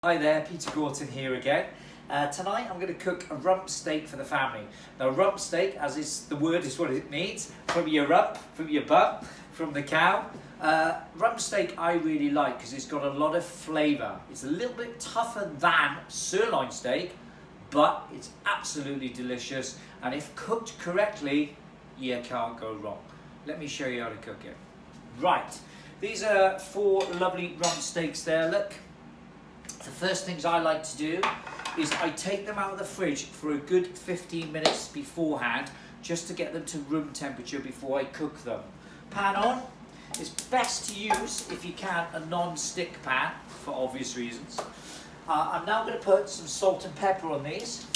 Hi there, Peter Gorton here again. Tonight I'm going to cook a rump steak for the family. Now rump steak, as is the word is what it means, from your rump, from your bum, from the cow. Rump steak I really like because it's got a lot of flavour. It's a little bit tougher than sirloin steak, but it's absolutely delicious, and if cooked correctly, you can't go wrong. Let me show you how to cook it. Right, these are 4 lovely rump steaks there, look. The first things I like to do is I take them out of the fridge for a good 15 minutes beforehand, just to get them to room temperature before I cook them. Pan on. It's best to use, if you can, a non-stick pan for obvious reasons. I'm now going to put some salt and pepper on these.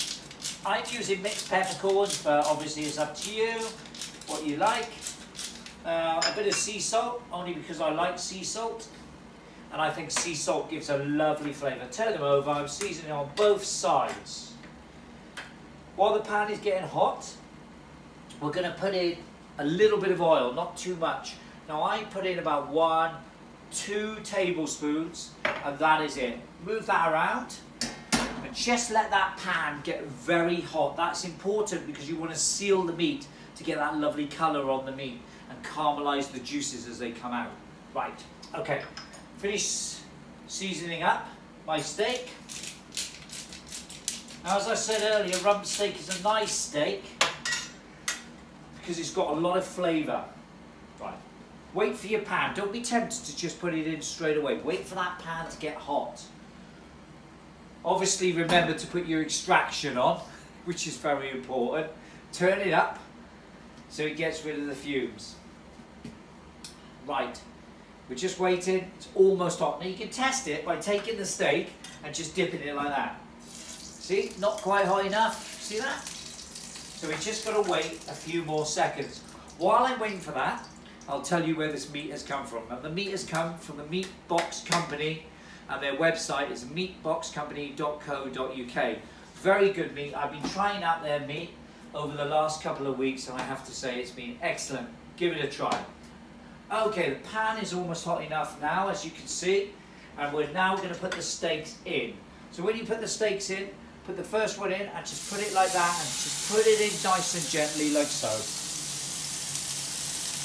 I'm using mixed peppercorns, but obviously it's up to you, what you like. A bit of sea salt, only because I like sea salt. And I think sea salt gives a lovely flavour. Turn them over, I'm seasoning on both sides. While the pan is getting hot, we're going to put in a little bit of oil, not too much. Now I put in about 1-2 tablespoons, and that is it. Move that around, and just let that pan get very hot. That's important because you want to seal the meat to get that lovely colour on the meat and caramelise the juices as they come out. Right, okay. Finish seasoning up my steak. Now, as I said earlier, rump steak is a nice steak because it's got a lot of flavour. Right. Wait for your pan. Don't be tempted to just put it in straight away. Wait for that pan to get hot. Obviously, remember to put your extraction on, which is very important. Turn it up so it gets rid of the fumes. Right. We're just waiting, it's almost hot. Now you can test it by taking the steak and just dipping it like that. See, not quite hot enough, see that? So we just got to wait a few more seconds. While I'm waiting for that, I'll tell you where this meat has come from. Now the meat has come from the Meat Box Company, and their website is meatboxcompany.co.uk. Very good meat. I've been trying out their meat over the last couple of weeks, and I have to say it's been excellent. Give it a try. Okay, the pan is almost hot enough now, as you can see, and we're now going to put the steaks in. So when you put the steaks in, put the first one in and just put it like that, and just put it in nice and gently like so.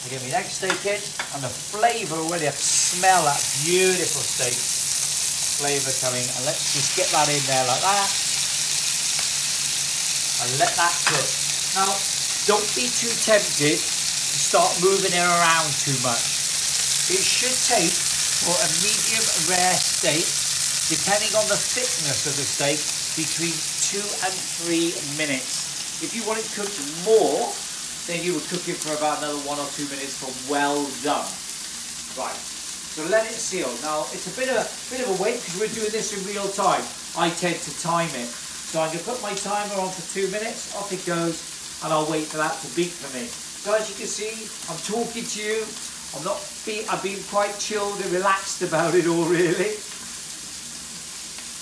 I get my next steak in, and the flavour already, I can smell that beautiful steak flavour coming, and let's just get that in there like that, and let that cook. Now, don't be too tempted start moving it around too much. It should take, for a medium rare steak, depending on the thickness of the steak, between 2 and 3 minutes. If you want it cooked more, then you would cook it for about another 1 or 2 minutes for well done. Right, so let it seal. Now it's a bit of a wait because we're doing this in real time. I tend to time it. So I'm going to put my timer on for 2 minutes, off it goes, and I'll wait for that to beep for me. So as you can see, I'm talking to you. I've been quite chilled and relaxed about it all, really.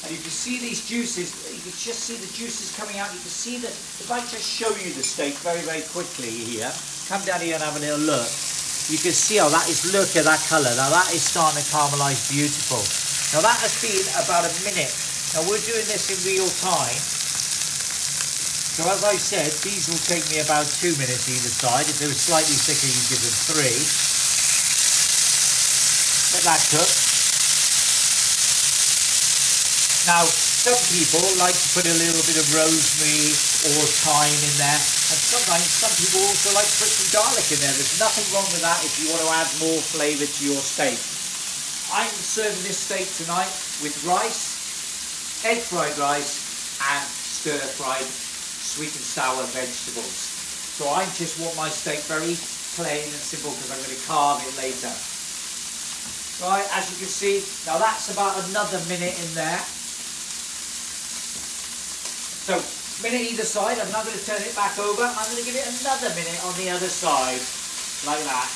And you can see these juices. You can just see the juices coming out. You can see that. If I just show you the steak very, very quickly here, come down here and have a little look. You can see how that is. Look at that colour. Now that is starting to caramelise beautiful. Now that has been about a minute. Now we're doing this in real time. So as I said, these will take me about 2 minutes either side. If they were slightly thicker, you give them 3. Let that cook. Now, some people like to put a little bit of rosemary or thyme in there. And sometimes some people also like to put some garlic in there. There's nothing wrong with that if you want to add more flavour to your steak. I'm serving this steak tonight with rice, egg fried rice, and stir-fried sweet and sour vegetables. So I just want my steak very plain and simple because I'm going to carve it later. Right, as you can see, now that's about another minute in there. So, minute either side. I'm now going to turn it back over. I'm going to give it another minute on the other side, like that.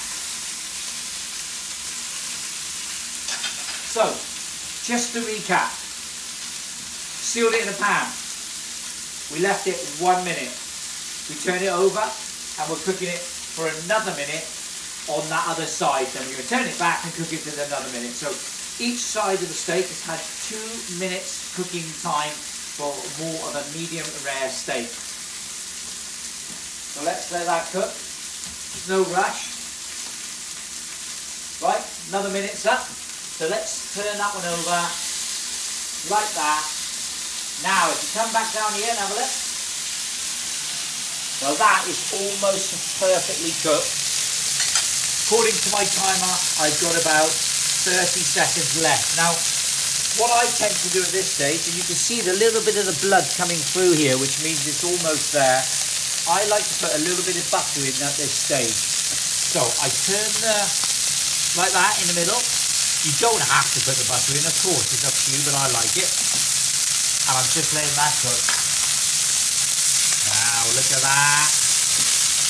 So, just to recap, sealed it in a pan. We left it 1 minute. We turn it over and we're cooking it for another minute on that other side. Then we're going to turn it back and cook it for another minute. So Each side of the steak has had 2 minutes cooking time for more of a medium rare steak. So let's let that cook. No rush. Right, another minute's up. So let's turn that one over like that. Now, if you come back down here and have a look. Well, that is almost perfectly cooked. According to my timer, I've got about 30 seconds left. Now, what I tend to do at this stage, and you can see the little bit of the blood coming through here, which means it's almost there. I like to put a little bit of butter in at this stage. So I turn like that in the middle. You don't have to put the butter in, of course, it's up to you, but I like it. And I'm just letting that cook. Now, look at that.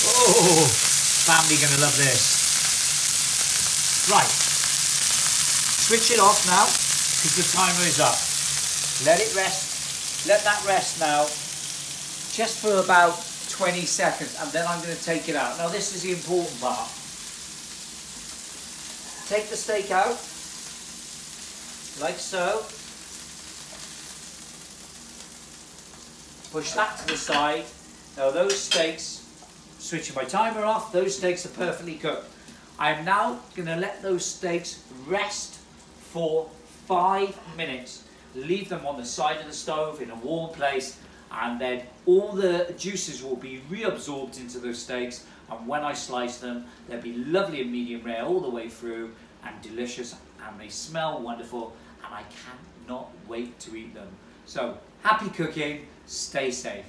Oh, family gonna love this. Right, switch it off now, because the timer is up. Let it rest, let that rest now, just for about 20 seconds, and then I'm going to take it out. Now this is the important part. Take the steak out, like so. Push that to the side. Now those steaks, switching my timer off, those steaks are perfectly cooked. I am now going to let those steaks rest for 5 minutes. Leave them on the side of the stove in a warm place, and then all the juices will be reabsorbed into those steaks, and when I slice them, they'll be lovely and medium rare all the way through, and delicious, and they smell wonderful, and I cannot wait to eat them. So, happy cooking, stay safe.